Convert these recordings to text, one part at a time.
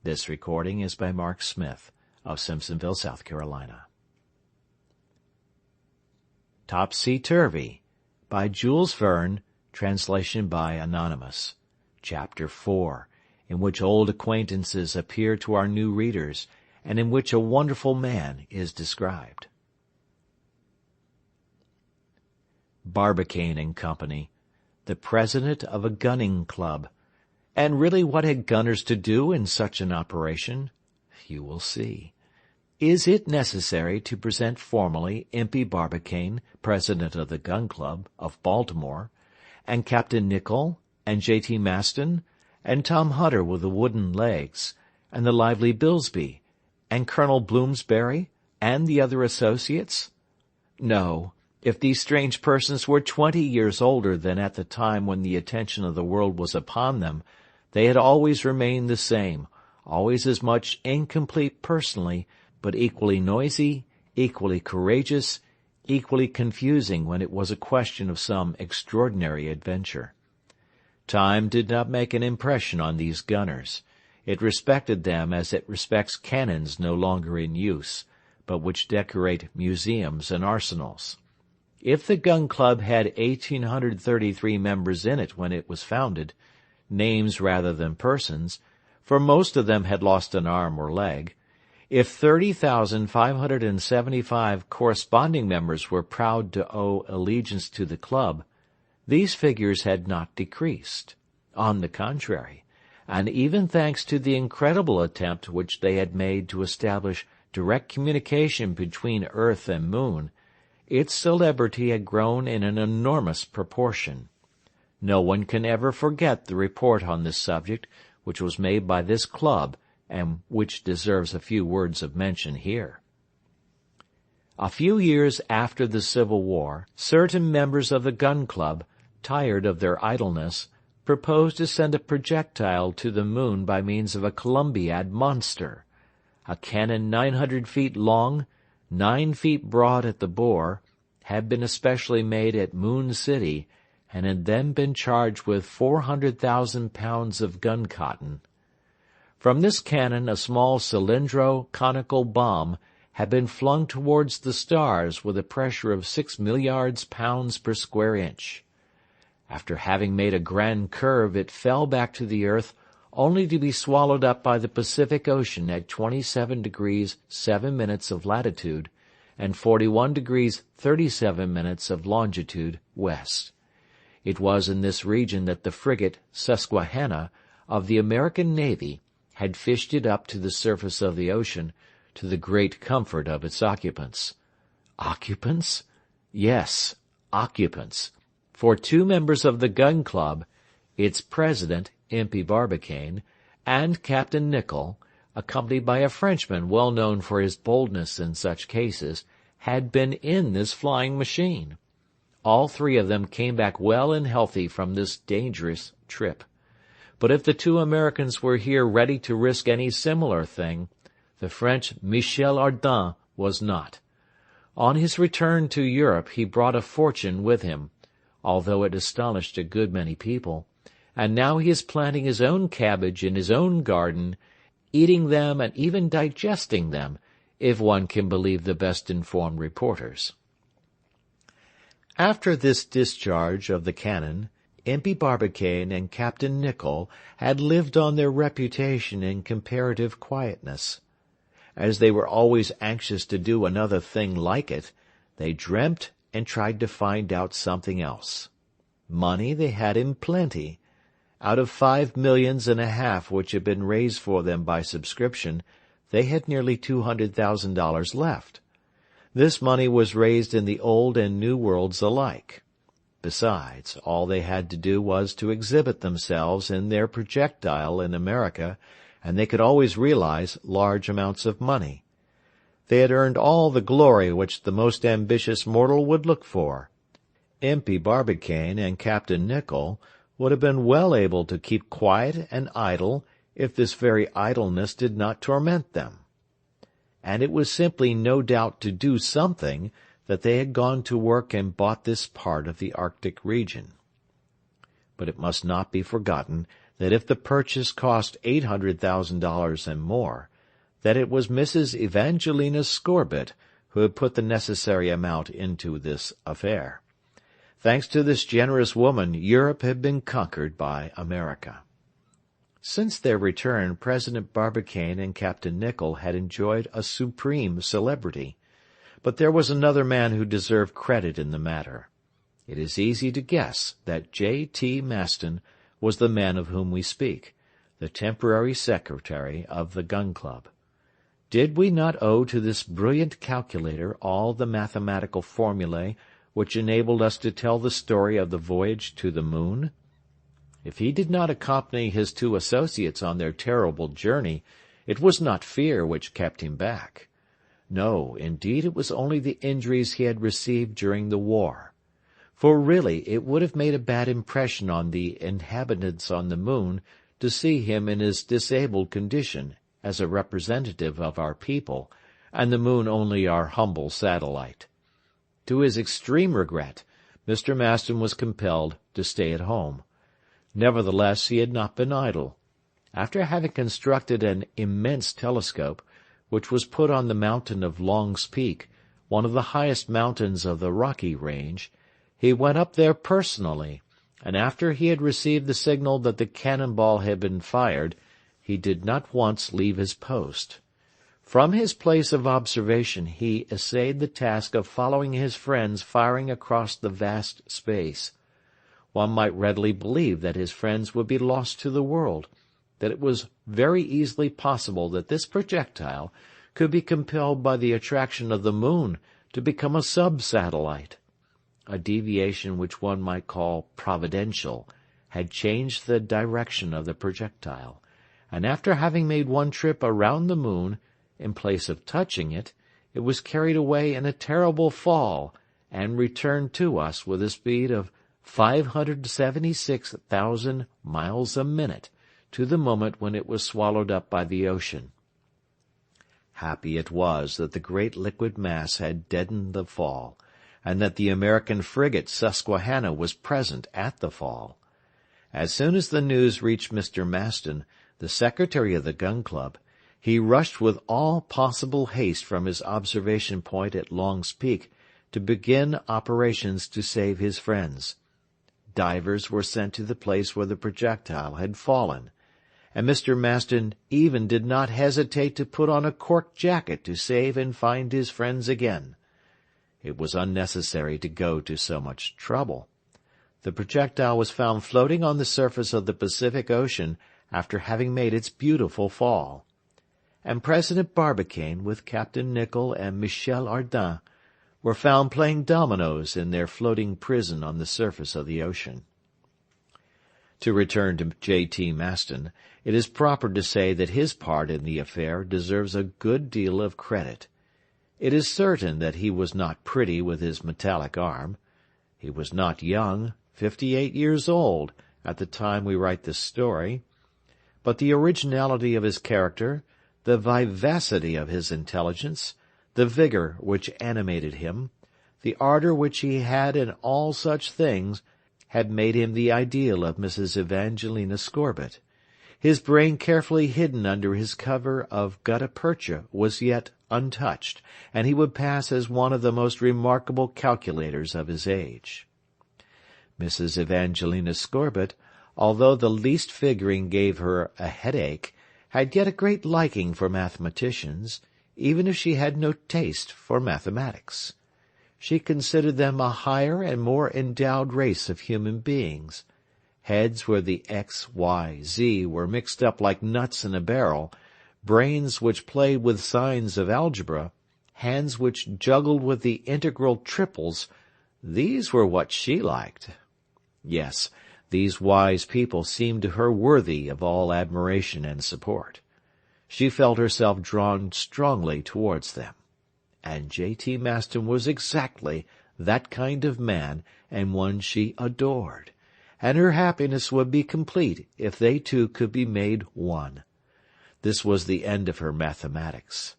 This recording is by Mark Smith of Simpsonville, South Carolina. Topsy-Turvy by Jules Verne, translation by Anonymous. Chapter 4, in which old acquaintances appear to our new readers, and in which a wonderful man is described. Barbicane and Company, the president of a gunning club. And really, what had gunners to do in such an operation? You will see. Is it necessary to present formally Impey Barbicane, president of the Gun Club of Baltimore, and Captain Nicholl, and J.T. Maston, and Tom Hunter with the wooden legs, and the lively Bilsby, and Colonel Bloomsbury, and the other associates? No. If these strange persons were 20 years older than at the time when the attention of the world was upon them, they had always remained the same, always as much incomplete personally, but equally noisy, equally courageous, equally confusing when it was a question of some extraordinary adventure. Time did not make an impression on these gunners. It respected them as it respects cannons no longer in use, but which decorate museums and arsenals. If the Gun Club had 1,833 members in it when it was founded, names rather than persons, for most of them had lost an arm or leg, if 30,575 corresponding members were proud to owe allegiance to the club, these figures had not decreased. On the contrary, and even thanks to the incredible attempt which they had made to establish direct communication between Earth and Moon, its celebrity had grown in an enormous proportion. No one can ever forget the report on this subject which was made by this club, and which deserves a few words of mention here. A few years after the Civil War, certain members of the Gun Club, tired of their idleness, proposed to send a projectile to the moon by means of a Columbiad monster. A cannon 900 feet long, 9 feet broad at the bore, had been especially made at Moon City, and had then been charged with 400,000 pounds of gun cotton. From this cannon a small cylindro-conical bomb had been flung towards the stars with a pressure of 6 milliards pounds per square inch. After having made a grand curve, it fell back to the earth, only to be swallowed up by the Pacific Ocean at 27 degrees 7 minutes of latitude and 41 degrees 37 minutes of longitude west. It was in this region that the frigate Susquehanna of the American Navy had fished it up to the surface of the ocean, to the great comfort of its occupants. Occupants? Yes, occupants. For 2 members of the Gun Club, its president, Impey Barbicane, and Captain Nicholl, accompanied by a Frenchman well known for his boldness in such cases, had been in this flying machine. All 3 of them came back well and healthy from this dangerous trip. But if the 2 Americans were here ready to risk any similar thing, the French Michel Ardan was not. On his return to Europe he brought a fortune with him, although it astonished a good many people, and now he is planting his own cabbage in his own garden, eating them and even digesting them, if one can believe the best-informed reporters. After this discharge of the cannon, Impey Barbicane and Captain Nicholl had lived on their reputation in comparative quietness. As they were always anxious to do another thing like it, they dreamt and tried to find out something else. Money they had in plenty. Out of 5 millions and a half which had been raised for them by subscription, they had nearly $200,000 left. This money was raised in the Old and New Worlds alike. Besides, all they had to do was to exhibit themselves in their projectile in America, and they could always realize large amounts of money. They had earned all the glory which the most ambitious mortal would look for. Impey Barbicane and Captain Nicholl would have been well able to keep quiet and idle if this very idleness did not torment them. And it was simply no doubt to do something that they had gone to work and bought this part of the Arctic region. But it must not be forgotten that if the purchase cost $800,000 and more, that it was Mrs. Evangelina Scorbitt who had put the necessary amount into this affair. Thanks to this generous woman, Europe had been conquered by America. Since their return, President Barbicane and Captain Nicholl had enjoyed a supreme celebrity. But there was another man who deserved credit in the matter. It is easy to guess that J.T. Maston was the man of whom we speak, the temporary secretary of the Gun Club. Did we not owe to this brilliant calculator all the mathematical formulae which enabled us to tell the story of the voyage to the moon? If he did not accompany his two associates on their terrible journey, it was not fear which kept him back. No, indeed it was only the injuries he had received during the war. For really it would have made a bad impression on the inhabitants on the moon to see him in his disabled condition as a representative of our people, and the moon only our humble satellite. To his extreme regret, Mr. Maston was compelled to stay at home. Nevertheless, he had not been idle. After having constructed an immense telescope, which was put on the mountain of Long's Peak, one of the highest mountains of the Rocky Range, he went up there personally, and after he had received the signal that the cannon-ball had been fired, he did not once leave his post. From his place of observation he essayed the task of following his friends firing across the vast space. One might readily believe that his friends would be lost to the world, that it was very easily possible that this projectile could be compelled by the attraction of the moon to become a sub-satellite. A deviation which one might call providential had changed the direction of the projectile, and after having made one trip around the moon, in place of touching it, it was carried away in a terrible fall, and returned to us with a speed of 576,000 miles a minute, to the moment when it was swallowed up by the ocean. Happy it was that the great liquid mass had deadened the fall, and that the American frigate Susquehanna was present at the fall. As soon as the news reached Mr. Maston, the secretary of the Gun Club, he rushed with all possible haste from his observation point at Long's Peak to begin operations to save his friends. Divers were sent to the place where the projectile had fallen, and Mr. Maston even did not hesitate to put on a cork jacket to save and find his friends again. It was unnecessary to go to so much trouble. The projectile was found floating on the surface of the Pacific Ocean after having made its beautiful fall, and President Barbicane, with Captain Nicholl and Michel Ardan, were found playing dominoes in their floating prison on the surface of the ocean. To return to J.T. Maston, it is proper to say that his part in the affair deserves a good deal of credit. It is certain that he was not pretty with his metallic arm. He was not young, 58 years old, at the time we write this story, but the originality of his character, the vivacity of his intelligence, the vigor which animated him, the ardor which he had in all such things, had made him the ideal of Mrs. Evangelina Scorbitt. His brain, carefully hidden under his cover of gutta percha, was yet untouched, and he would pass as one of the most remarkable calculators of his age. Mrs. Evangelina Scorbitt, although the least figuring gave her a headache, had yet a great liking for mathematicians, even if she had no taste for mathematics. She considered them a higher and more endowed race of human beings, heads where the X, Y, Z were mixed up like nuts in a barrel, brains which played with signs of algebra, hands which juggled with the integral triples. These were what she liked. Yes, these wise people seemed to her worthy of all admiration and support. She felt herself drawn strongly towards them, and J.T. Maston was exactly that kind of man, and one she adored, and her happiness would be complete if they two could be made one. This was the end of her mathematics.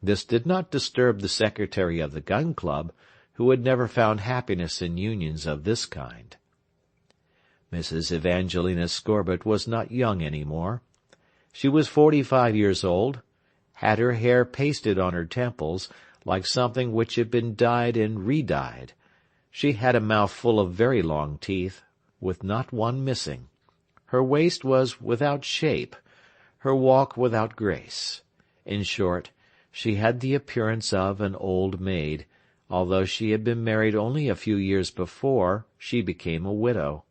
This did not disturb the secretary of the Gun Club, who had never found happiness in unions of this kind. Mrs. Evangelina Scorbitt was not young any more. She was 45 years old, had her hair pasted on her temples like something which had been dyed and re-dyed. She had a mouth full of very long teeth, with not one missing. Her waist was without shape, her walk without grace. In short, she had the appearance of an old maid, although she had been married only a few years before she became a widow.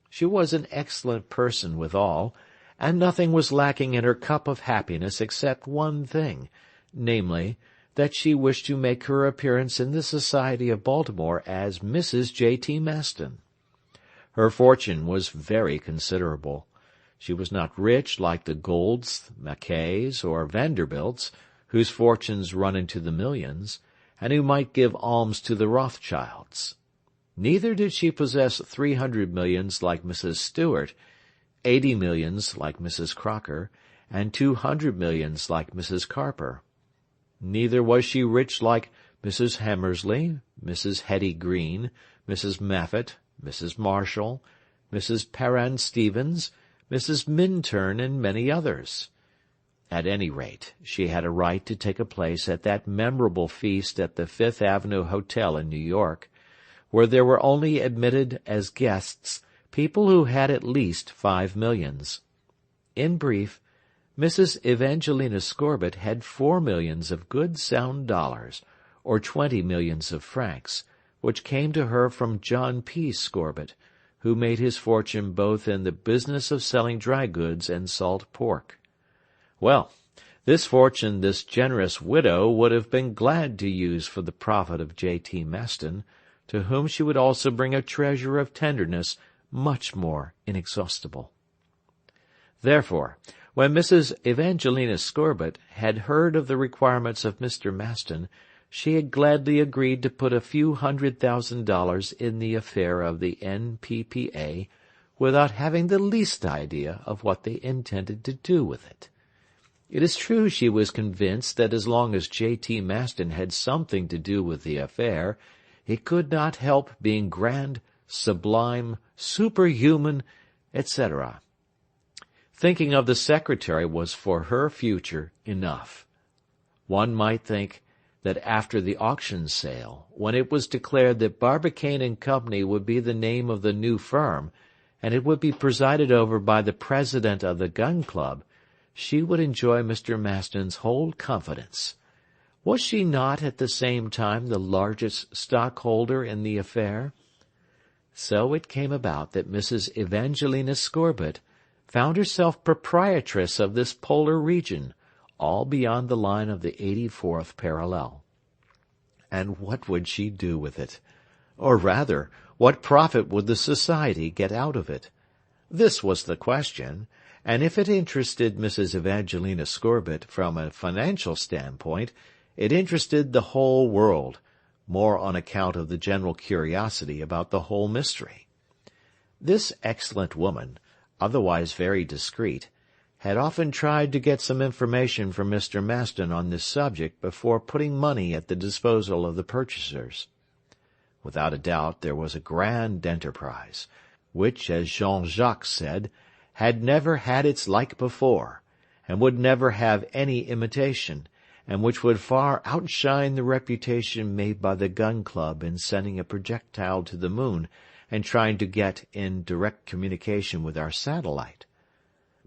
She was an excellent person withal, and nothing was lacking in her cup of happiness except one thing, namely, that she wished to make her appearance in the society of Baltimore as Mrs. J.T. Maston. Her fortune was very considerable. She was not rich like the Goulds, Mackays, or Vanderbilts, whose fortunes run into the millions, and who might give alms to the Rothschilds. Neither did she possess 300 millions like Mrs. Stewart, 80 millions like Mrs. Crocker, and 200 millions like Mrs. Carper. Neither was she rich like Mrs. Hammersley, Mrs. Hetty Green, Mrs. Maffett, Mrs. Marshall, Mrs. Paran Stevens, Mrs. Minturn, and many others. At any rate, she had a right to take a place at that memorable feast at the Fifth Avenue Hotel in New York, where there were only admitted as guests people who had at least 5 millions. In brief, Mrs. Evangelina Scorbitt had 4 millions of good sound dollars, or 20 millions of francs, which came to her from John P. Scorbitt, who made his fortune both in the business of selling dry goods and salt pork. Well, this fortune this generous widow would have been glad to use for the profit of J.T. Maston, to whom she would also bring a treasure of tenderness much more inexhaustible. Therefore, when Mrs. Evangelina Scorbitt had heard of the requirements of Mr. Maston, she had gladly agreed to put a few $100,000 in the affair of the N.P.P.A. without having the least idea of what they intended to do with it. It is true she was convinced that as long as J.T. Maston had something to do with the affair, it could not help being grand, sublime, superhuman, etc. Thinking of the secretary was for her future enough. One might think that after the auction sale, when it was declared that Barbicane & Company would be the name of the new firm, and it would be presided over by the president of the Gun Club, she would enjoy Mr. Maston's whole confidence. Was she not at the same time the largest stockholder in the affair? So it came about that Mrs. Evangelina Scorbitt found herself proprietress of this polar region, all beyond the line of the 84th parallel. And what would she do with it? Or rather, what profit would the society get out of it? This was the question, and if it interested Mrs. Evangelina Scorbitt from a financial standpoint, it interested the whole world, more on account of the general curiosity about the whole mystery. This excellent woman, otherwise very discreet, had often tried to get some information from Mr. Maston on this subject before putting money at the disposal of the purchasers. Without a doubt there was a grand enterprise, which, as Jean-Jacques said, had never had its like before, and would never have any imitation, and which would far outshine the reputation made by the Gun Club in sending a projectile to the moon and trying to get in direct communication with our satellite.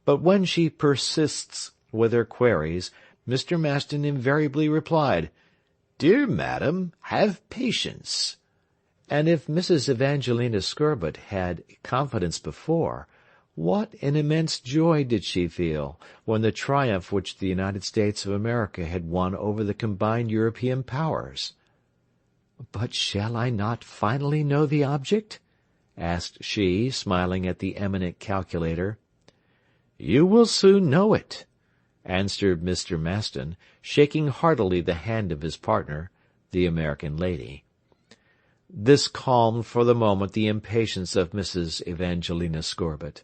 But when she persists with her queries, Mr. Maston invariably replied, "Dear madam, have patience." And if Mrs. Evangelina Scorbitt had confidence before, what an immense joy did she feel when the triumph which the United States of America had won over the combined European powers. "But shall I not finally know the object?" asked she, smiling at the eminent calculator. "You will soon know it," answered Mr. Maston, shaking heartily the hand of his partner, the American lady. This calmed for the moment the impatience of Mrs. Evangelina Scorbitt.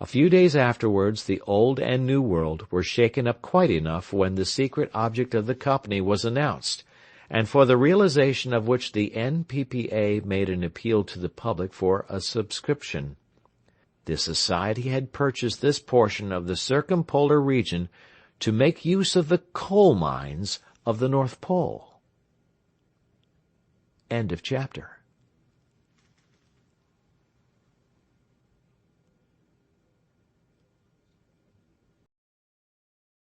A few days afterwards the old and new world were shaken up quite enough when the secret object of the company was announced, and for the realization of which the N.P.P.A. made an appeal to the public for a subscription. The Society had purchased this portion of the circumpolar region to make use of the coal mines of the North Pole. End of chapter.